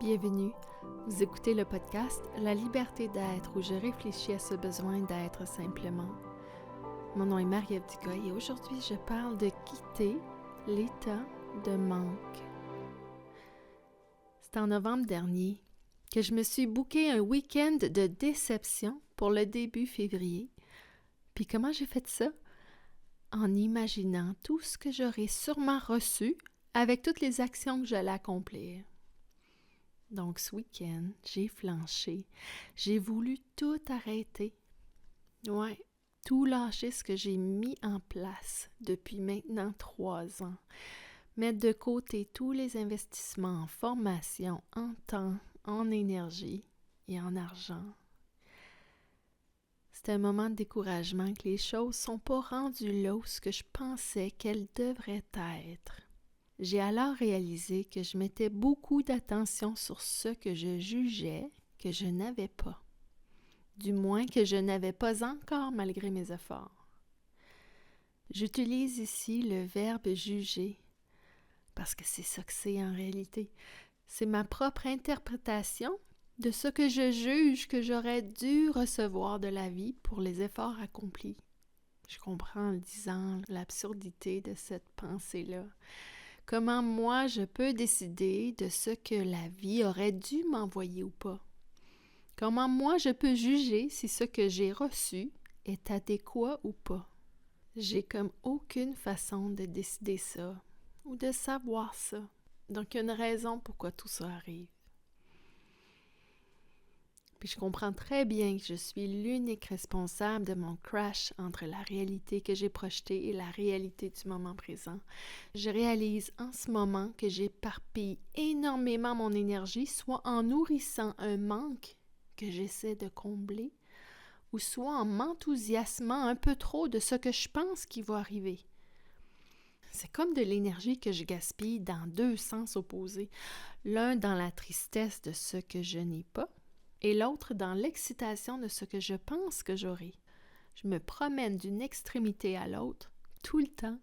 Bienvenue, vous écoutez le podcast La liberté d'être où je réfléchis à ce besoin d'être simplement. Mon nom est Marie-Ève Duguay et aujourd'hui je parle de quitter l'état de manque. C'est en novembre dernier que je me suis booké un week-end de déception pour le début février. Puis comment j'ai fait ça? En imaginant tout ce que j'aurais sûrement reçu avec toutes les actions que j'allais accomplir. Donc, ce week-end, j'ai flanché. J'ai voulu tout arrêter. Ouais, tout lâcher ce que j'ai mis en place depuis maintenant 3 ans. Mettre de côté tous les investissements en formation, en temps, en énergie et en argent. C'est un moment de découragement que les choses ne sont pas rendues là où ce que je pensais qu'elles devraient être. J'ai alors réalisé que je mettais beaucoup d'attention sur ce que je jugeais que je n'avais pas. Du moins que je n'avais pas encore malgré mes efforts. J'utilise ici le verbe juger parce que c'est ça que c'est en réalité. C'est ma propre interprétation de ce que je juge que j'aurais dû recevoir de la vie pour les efforts accomplis. Je comprends en le disant l'absurdité de cette pensée-là. Comment moi je peux décider de ce que la vie aurait dû m'envoyer ou pas? Comment moi je peux juger si ce que j'ai reçu est adéquat ou pas? J'ai comme aucune façon de décider ça ou de savoir ça. Donc il y a une raison pourquoi tout ça arrive. Puis je comprends très bien que je suis l'unique responsable de mon crash entre la réalité que j'ai projetée et la réalité du moment présent. Je réalise en ce moment que j'éparpille énormément mon énergie, soit en nourrissant un manque que j'essaie de combler, ou soit en m'enthousiasmant un peu trop de ce que je pense qui va arriver. C'est comme de l'énergie que je gaspille dans deux sens opposés, l'un dans la tristesse de ce que je n'ai pas, et l'autre dans l'excitation de ce que je pense que j'aurai. Je me promène d'une extrémité à l'autre, tout le temps.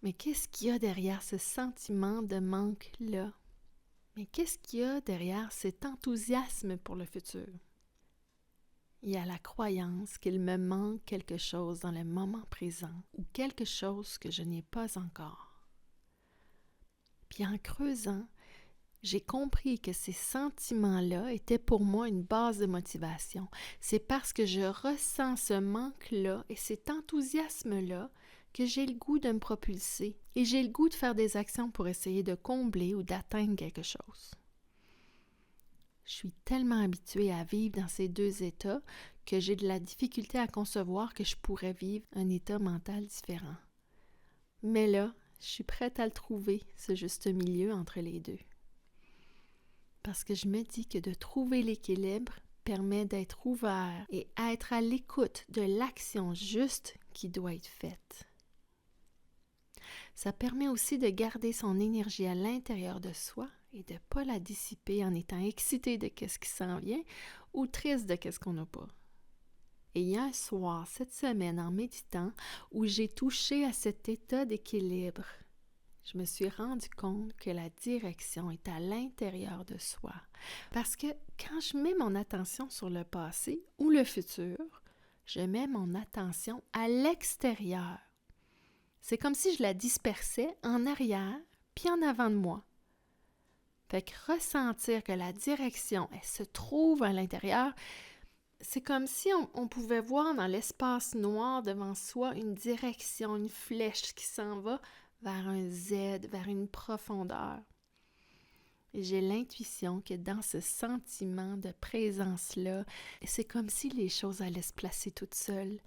Mais qu'est-ce qu'il y a derrière ce sentiment de manque-là? Mais qu'est-ce qu'il y a derrière cet enthousiasme pour le futur? Il y a la croyance qu'il me manque quelque chose dans le moment présent ou quelque chose que je n'ai pas encore. Puis en creusant, j'ai compris que ces sentiments-là étaient pour moi une base de motivation. C'est parce que je ressens ce manque-là et cet enthousiasme-là que j'ai le goût de me propulser et j'ai le goût de faire des actions pour essayer de combler ou d'atteindre quelque chose. Je suis tellement habituée à vivre dans ces deux états que j'ai de la difficulté à concevoir que je pourrais vivre un état mental différent. Mais là, je suis prête à le trouver, ce juste milieu entre les deux. Parce que je me dis que de trouver l'équilibre permet d'être ouvert et être à l'écoute de l'action juste qui doit être faite. Ça permet aussi de garder son énergie à l'intérieur de soi et de ne pas la dissiper en étant excité de ce qui s'en vient ou triste de ce qu'on n'a pas. Et il y a un soir, cette semaine, en méditant, où j'ai touché à cet état d'équilibre. Je me suis rendu compte que la direction est à l'intérieur de soi. Parce que quand je mets mon attention sur le passé ou le futur, je mets mon attention à l'extérieur. C'est comme si je la dispersais en arrière puis en avant de moi. Fait que ressentir que la direction, elle se trouve à l'intérieur, c'est comme si on pouvait voir dans l'espace noir devant soi une direction, une flèche qui s'en va vers un Z, vers une profondeur. Et j'ai l'intuition que dans ce sentiment de présence-là, c'est comme si les choses allaient se placer toutes seules.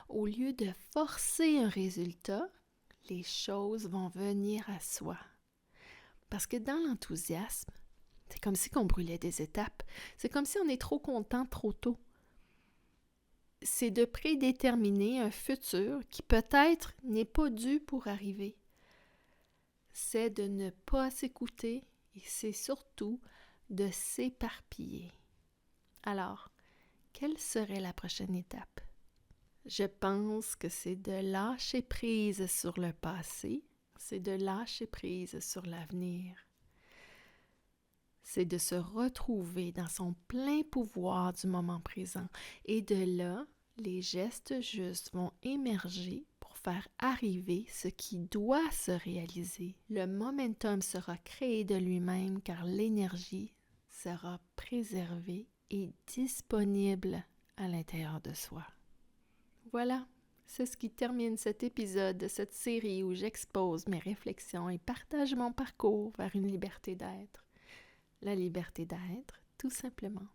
Au lieu de forcer un résultat, les choses vont venir à soi. Parce que dans l'enthousiasme, c'est comme si on brûlait des étapes. C'est comme si on est trop content trop tôt. C'est de prédéterminer un futur qui peut-être n'est pas dû pour arriver. C'est de ne pas s'écouter et c'est surtout de s'éparpiller. Alors, quelle serait la prochaine étape? Je pense que c'est de lâcher prise sur le passé, c'est de lâcher prise sur l'avenir. c'est de se retrouver dans son plein pouvoir du moment présent. Et de là, les gestes justes vont émerger pour faire arriver ce qui doit se réaliser. Le momentum sera créé de lui-même car l'énergie sera préservée et disponible à l'intérieur de soi. Voilà, c'est ce qui termine cet épisode de cette série où j'expose mes réflexions et partage mon parcours vers une liberté d'être. La liberté d'être, tout simplement.